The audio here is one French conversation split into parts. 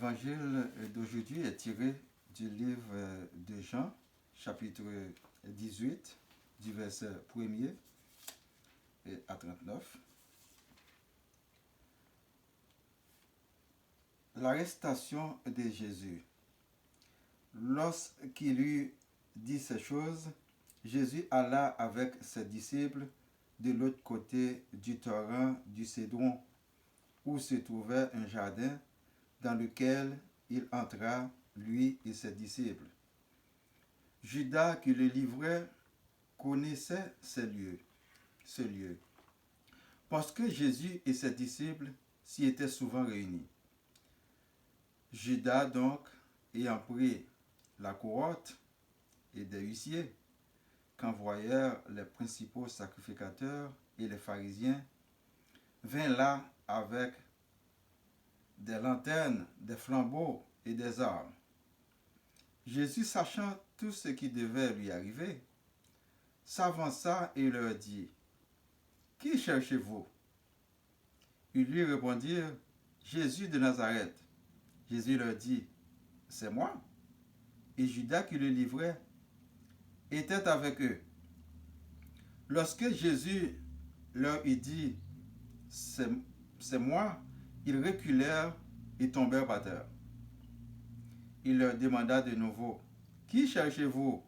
L'évangile d'aujourd'hui est tiré du livre de Jean, chapitre 18, du verset 1er à 39. L'arrestation de Jésus. Lorsqu'il eut dit ces choses, Jésus alla avec ses disciples de l'autre côté du torrent du Cédron, où se trouvait un jardin dans lequel il entra, lui et ses disciples. Judas, qui le livrait, connaissait ce lieu, parce que Jésus et ses disciples s'y étaient souvent réunis. Judas donc, ayant pris la cohorte et des huissiers, qu'envoyèrent les principaux sacrificateurs et les pharisiens, vint là avec des lanternes, des flambeaux et des armes. Jésus, sachant tout ce qui devait lui arriver, s'avança et leur dit, « Qui cherchez-vous » Ils lui répondirent, « Jésus de Nazareth. » Jésus leur dit, « C'est moi. » Et Judas qui le livrait était avec eux. Lorsque Jésus leur eut dit, « C'est moi », ils reculèrent et tombèrent par terre. Il leur demanda de nouveau, « Qui cherchez-vous »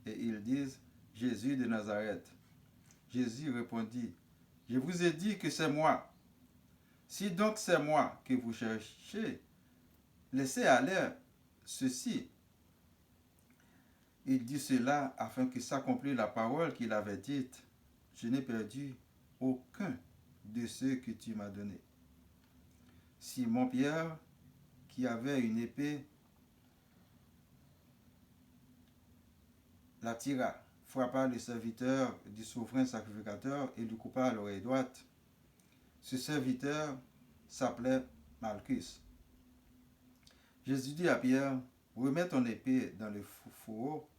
Et ils disent, « Jésus de Nazareth. » Jésus répondit, « Je vous ai dit que c'est moi. Si donc c'est moi que vous cherchez, laissez aller ceci. » Il dit cela afin que s'accomplisse la parole qu'il avait dite, « Je n'ai perdu aucun de ceux que tu m'as donnés. » Simon-Pierre, qui avait une épée, la tira, frappa le serviteur du souverain sacrificateur et lui coupa l'oreille droite. Ce serviteur s'appelait Malchus. Jésus dit à Pierre, « Remets ton épée dans le fourreau.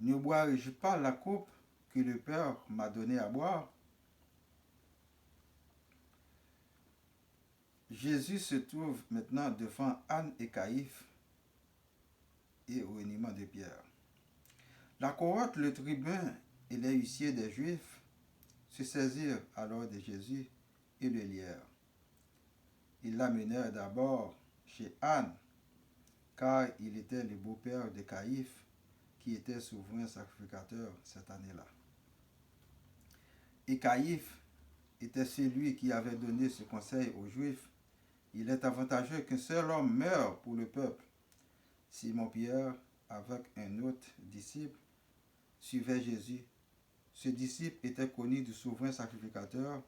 Ne boirai-je pas la coupe que le Père m'a donnée à boire ?» Jésus se trouve maintenant devant Anne et Caïphe et au reniement de Pierre. La cohorte, le tribun et les huissiers des Juifs se saisirent alors de Jésus et le lièrent. Ils l'amenèrent d'abord chez Anne, car il était le beau-père de Caïphe, qui était souverain sacrificateur cette année-là. Et Caïphe était celui qui avait donné ce conseil aux Juifs. Il est avantageux qu'un seul homme meure pour le peuple. Simon-Pierre, avec un autre disciple, suivait Jésus. Ce disciple était connu du souverain sacrificateur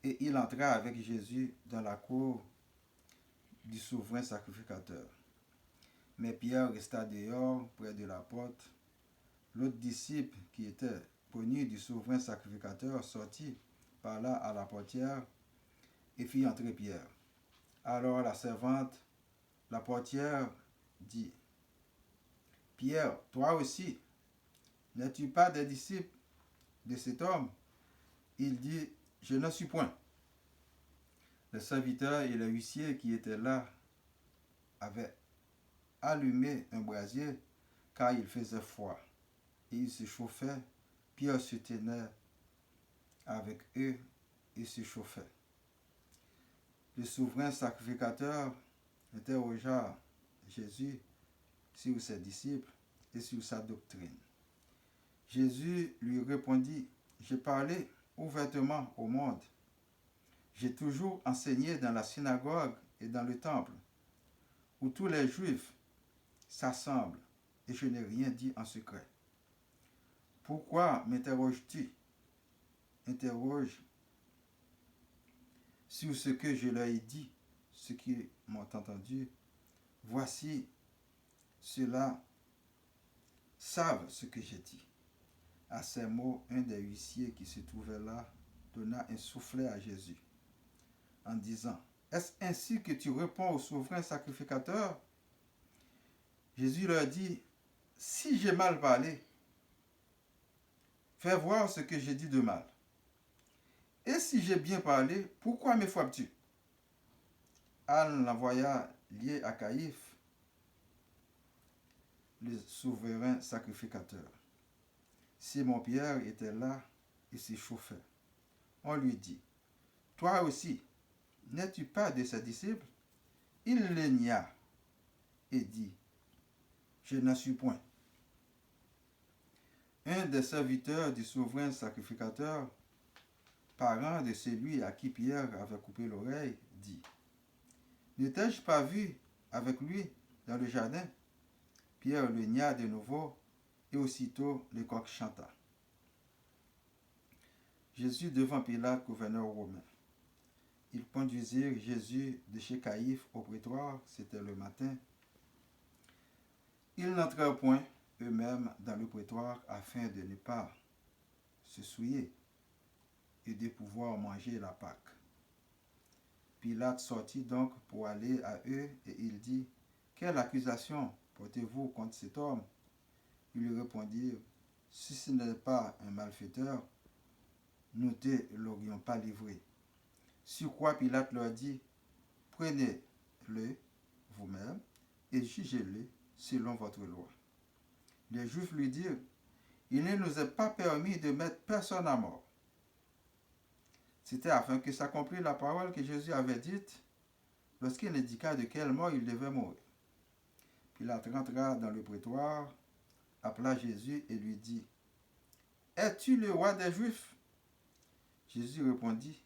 et il entra avec Jésus dans la cour du souverain sacrificateur. Mais Pierre resta dehors près de la porte. L'autre disciple qui était connu du souverain sacrificateur sortit par là à la portière et fit entrer Pierre. Alors la servante, la portière, dit, « Pierre, toi aussi, n'es-tu pas des disciples de cet homme ?» Il dit, « Je ne suis point. » Les serviteurs et les huissiers qui étaient là avaient allumé un brasier car il faisait froid et il se chauffait. Pierre se tenait avec eux et se chauffait. Le souverain sacrificateur interrogea Jésus sur ses disciples et sur sa doctrine. Jésus lui répondit, « J'ai parlé ouvertement au monde. J'ai toujours enseigné dans la synagogue et dans le temple, où tous les Juifs s'assemblent, et je n'ai rien dit en secret. Pourquoi m'interroges-tu? Interroge sur ce que je leur ai dit, ceux qui m'ont entendu. Voici, ceux-là savent ce que j'ai dit. » À ces mots, un des huissiers qui se trouvait là donna un soufflet à Jésus, en disant, « Est-ce ainsi que tu réponds au souverain sacrificateur ?» Jésus leur dit, « Si j'ai mal parlé, fais voir ce que j'ai dit de mal. Et si j'ai bien parlé, pourquoi me frappes-tu? Anne l'envoya lié à Caïphe, le souverain sacrificateur. Simon-Pierre était là et s'échauffait. On lui dit, « Toi aussi, n'es-tu pas de ses disciples ?» Il le nia et dit, « Je n'en suis point. » Un des serviteurs du souverain sacrificateur, parent de celui à qui Pierre avait coupé l'oreille, dit, « Ne t'ai-je pas vu avec lui dans le jardin ?» Pierre le nia de nouveau, et aussitôt le coq chanta. Jésus devant Pilate, gouverneur romain. Ils conduisirent Jésus de chez Caïphe au prétoire, c'était le matin. Ils n'entrèrent point eux-mêmes dans le prétoire afin de ne pas se souiller et de pouvoir manger la Pâque. Pilate sortit donc pour aller à eux et il dit, « Quelle accusation portez-vous contre cet homme ?» Ils lui répondirent, « Si ce n'est pas un malfaiteur, nous ne te l'aurions pas livré. » Sur quoi Pilate leur dit, « Prenez-le vous-même et jugez-le selon votre loi. » Les Juifs lui dirent, « Il ne nous est pas permis de mettre personne à mort. » C'était afin que s'accomplisse la parole que Jésus avait dite lorsqu'il indiqua de quelle mort il devait mourir. Pilate rentra dans le prétoire, appela Jésus et lui dit, « Es-tu le roi des Juifs ?» Jésus répondit,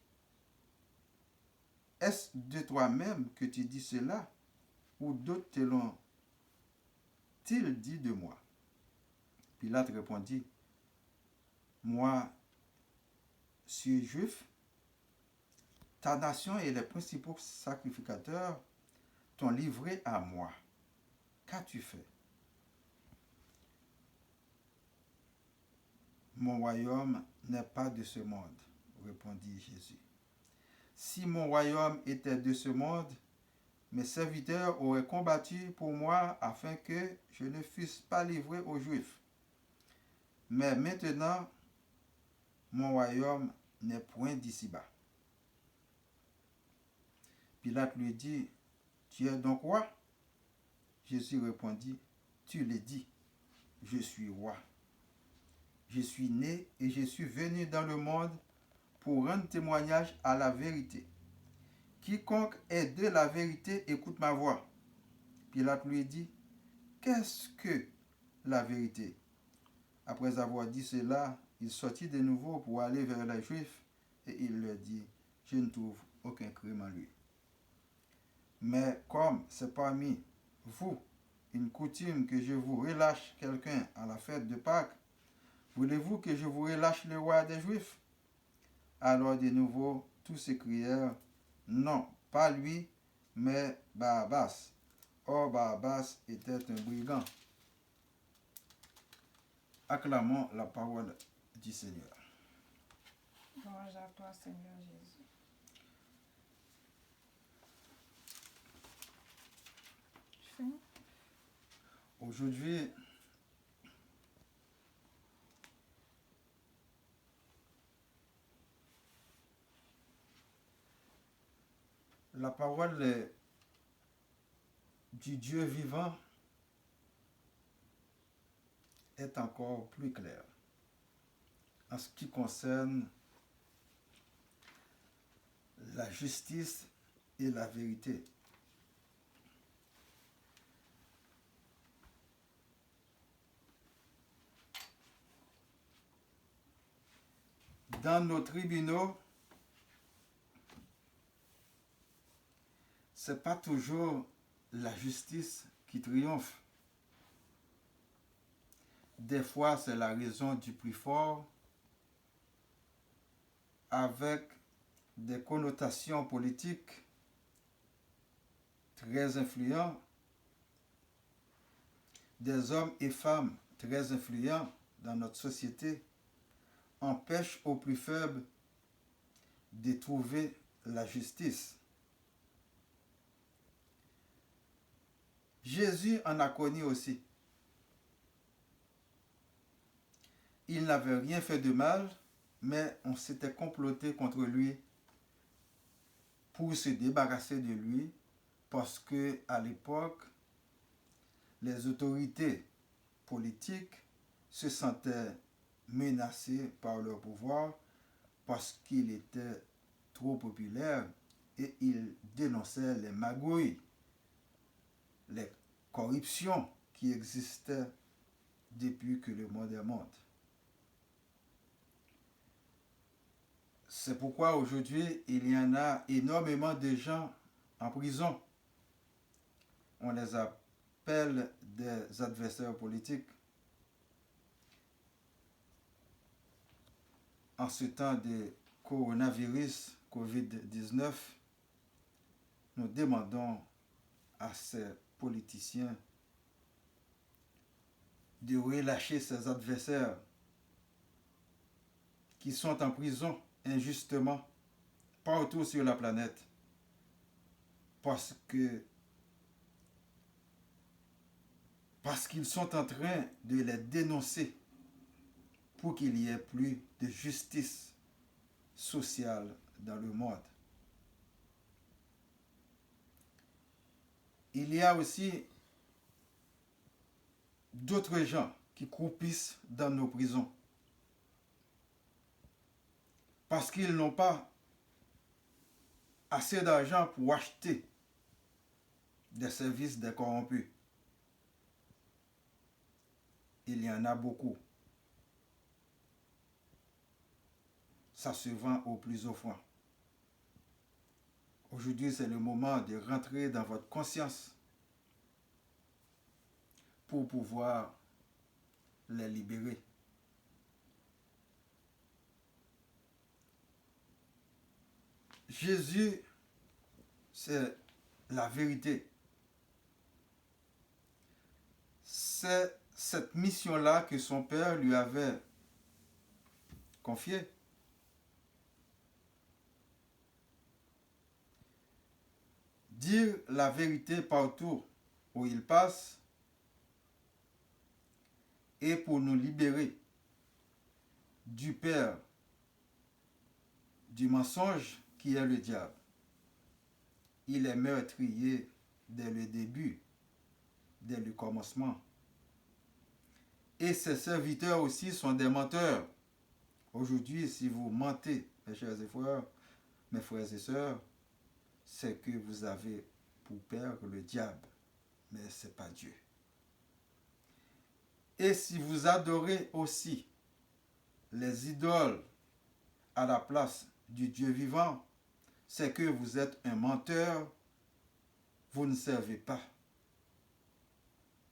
« Est-ce de toi-même que tu dis cela, ou d'autres te l'ont-ils dit de moi ?» Pilate répondit, « Moi, suis juif, ta nation et les principaux sacrificateurs t'ont livré à moi. Qu'as-tu fait? » Mon royaume n'est pas de ce monde, répondit Jésus. Si mon royaume était de ce monde, mes serviteurs auraient combattu pour moi afin que je ne fusse pas livré aux Juifs. Mais maintenant, mon royaume n'est point d'ici-bas. Pilate lui dit, « Tu es donc roi ?» Jésus répondit, « Tu le dis, je suis roi. Je suis né et je suis venu dans le monde pour rendre témoignage à la vérité. Quiconque est de la vérité écoute ma voix. » Pilate lui dit, « Qu'est-ce que la vérité ?» Après avoir dit cela, il sortit de nouveau pour aller vers les Juifs et il leur dit, « Je ne trouve aucun crime en lui. Mais comme c'est parmi vous une coutume que je vous relâche quelqu'un à la fête de Pâques, voulez-vous que je vous relâche le roi des Juifs ?» Alors de nouveau, tous s'écrièrent, « Non, pas lui, mais Barabbas. » Or Barabbas était un brigand. Acclamons la parole du Seigneur. Louange à toi, Seigneur Jésus. Aujourd'hui, la parole du Dieu vivant est encore plus claire en ce qui concerne la justice et la vérité. Dans nos tribunaux, ce n'est pas toujours la justice qui triomphe. Des fois, c'est la raison du plus fort avec des connotations politiques très influentes, des hommes et femmes très influents dans notre société empêchent aux plus faibles de trouver la justice. Jésus en a connu aussi. Il n'avait rien fait de mal, mais on s'était comploté contre lui pour se débarrasser de lui parce que à l'époque, les autorités politiques se sentaient menacées par leur pouvoir parce qu'il était trop populaire et ils dénonçaient les magouilles, les corruptions qui existaient depuis que le monde est monde. C'est pourquoi aujourd'hui, il y en a énormément de gens en prison. On les appelle des adversaires politiques. En ce temps de coronavirus, COVID-19, nous demandons à ces politiciens de relâcher ces adversaires qui sont en prison injustement partout sur la planète parce qu'ils sont en train de les dénoncer pour qu'il y ait plus de justice sociale dans le monde. Il y a aussi d'autres gens qui croupissent dans nos prisons parce qu'ils n'ont pas assez d'argent pour acheter des services des corrompus. Il y en a beaucoup. Ça se vend au plus offrant. Aujourd'hui, c'est le moment de rentrer dans votre conscience pour pouvoir les libérer. Jésus, c'est la vérité. C'est cette mission-là que son Père lui avait confiée. Dire la vérité partout où il passe et pour nous libérer du père du mensonge qui est le diable. Il est meurtrier dès le début, dès le commencement. Et ses serviteurs aussi sont des menteurs. Aujourd'hui, si vous mentez, mes chers et frères, mes frères et sœurs, c'est que vous avez pour père le diable, mais ce n'est pas Dieu. Et si vous adorez aussi les idoles à la place du Dieu vivant, c'est que vous êtes un menteur, vous ne servez pas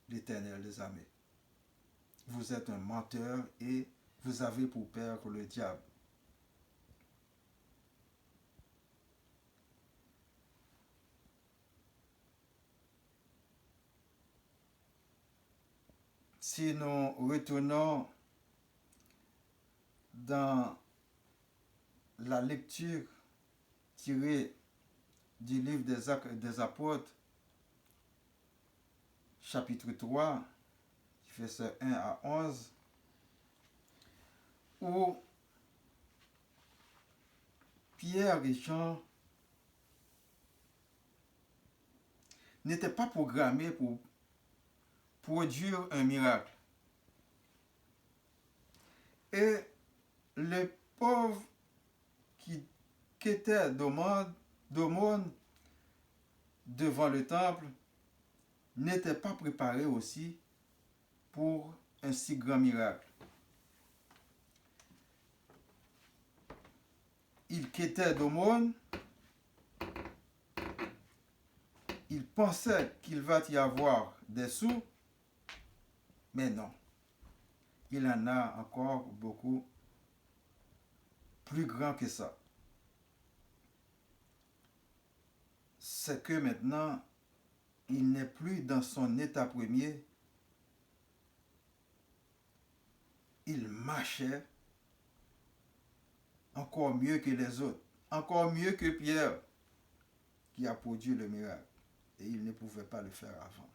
l'Éternel des armées. Vous êtes un menteur et vous avez pour père le diable. Si nous retournons dans la lecture tirée du livre des Actes des Apôtres, chapitre 3, versets 1 à 11, où Pierre et Jean n'étaient pas programmés pour produire un miracle. Et les pauvres qui étaient d'aumône devant le temple n'étaient pas préparés aussi pour un si grand miracle. Ils quêtaient d'aumône, ils pensaient qu'il va y avoir des sous, mais non. Il en a encore beaucoup plus grand que ça. C'est que maintenant, il n'est plus dans son état premier. Il marchait encore mieux que les autres, encore mieux que Pierre, qui a produit le miracle. Et il ne pouvait pas le faire avant.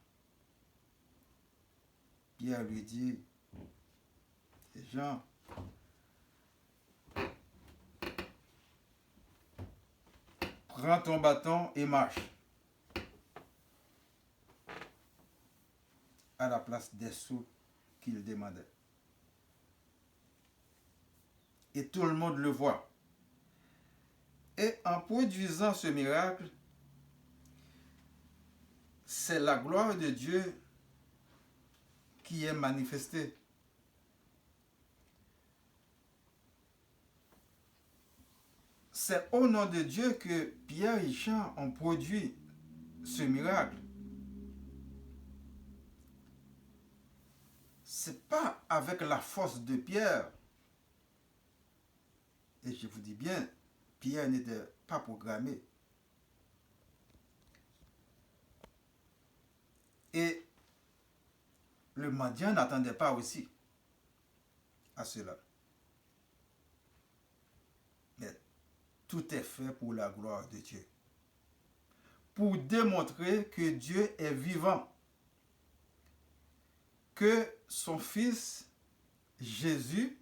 Pierre lui dit, Jean, prends ton bâton et marche. à la place des sous qu'il demandait. Et tout le monde le voit. Et en produisant ce miracle, c'est la gloire de Dieu qui est manifestée. C'est au nom de Dieu que Pierre et Jean ont produit ce miracle. C'est pas avec la force de Pierre. Et je vous dis bien, Pierre n'était pas programmé. Et le mendiant n'attendait pas aussi à cela. Mais tout est fait pour la gloire de Dieu. Pour démontrer que Dieu est vivant. Que son Fils, Jésus,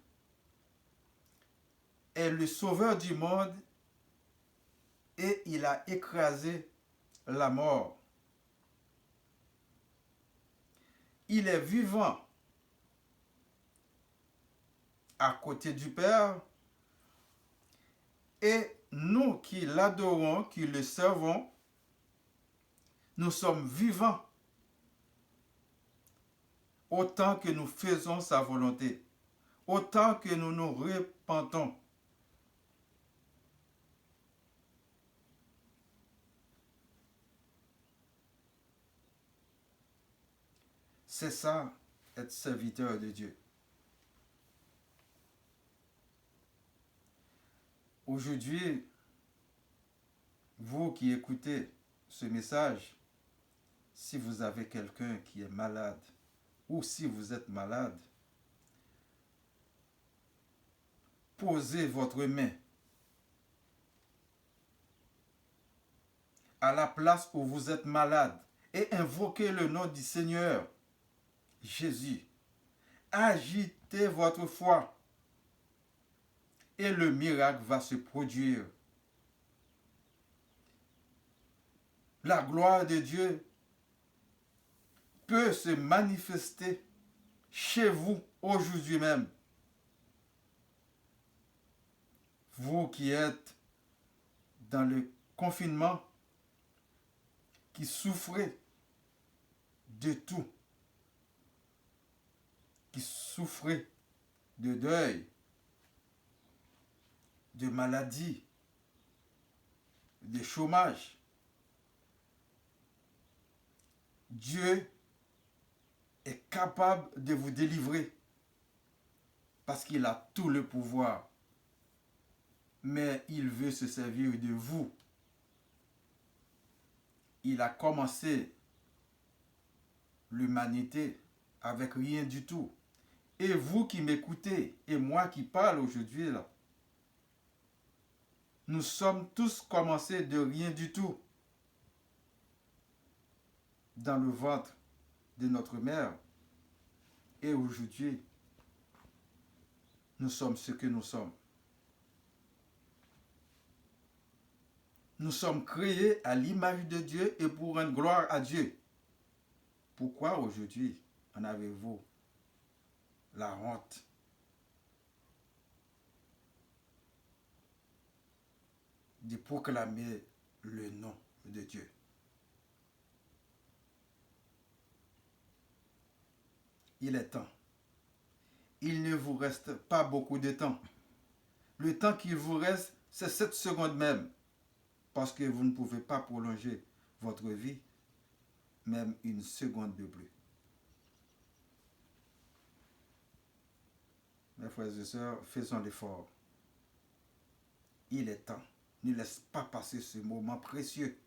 est le sauveur du monde et il a écrasé la mort. Il est vivant à côté du Père et nous qui l'adorons, qui le servons, nous sommes vivants autant que nous faisons sa volonté, autant que nous nous repentons. C'est ça, être serviteur de Dieu. Aujourd'hui, vous qui écoutez ce message, si vous avez quelqu'un qui est malade ou si vous êtes malade, posez votre main à la place où vous êtes malade et invoquez le nom du Seigneur Jésus. Agitez votre foi et le miracle va se produire. La gloire de Dieu peut se manifester chez vous aujourd'hui même. Vous qui êtes dans le confinement, qui souffrez de tout, qui souffrez de deuil, de maladie, de chômage. Dieu est capable de vous délivrer parce qu'il a tout le pouvoir. Mais il veut se servir de vous. Il a commencé l'humanité avec rien du tout. Et vous qui m'écoutez, et moi qui parle aujourd'hui, là, nous sommes tous commencés de rien du tout. Dans le ventre de notre mère. Et aujourd'hui, nous sommes ce que nous sommes. Nous sommes créés à l'image de Dieu et pour rendre gloire à Dieu. Pourquoi aujourd'hui en avez-vous la honte? De proclamer le nom de Dieu. Il est temps. Il ne vous reste pas beaucoup de temps. Le temps qu'il vous reste, c'est 7 secondes même. Parce que vous ne pouvez pas prolonger votre vie, même une seconde de plus. Mes frères et sœurs, faisons l'effort. Il est temps. Ne laisse pas passer ce moment précieux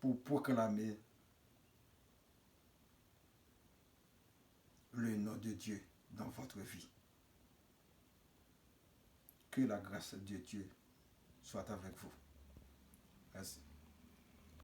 pour proclamer le nom de Dieu dans votre vie. Que la grâce de Dieu soit avec vous. Merci.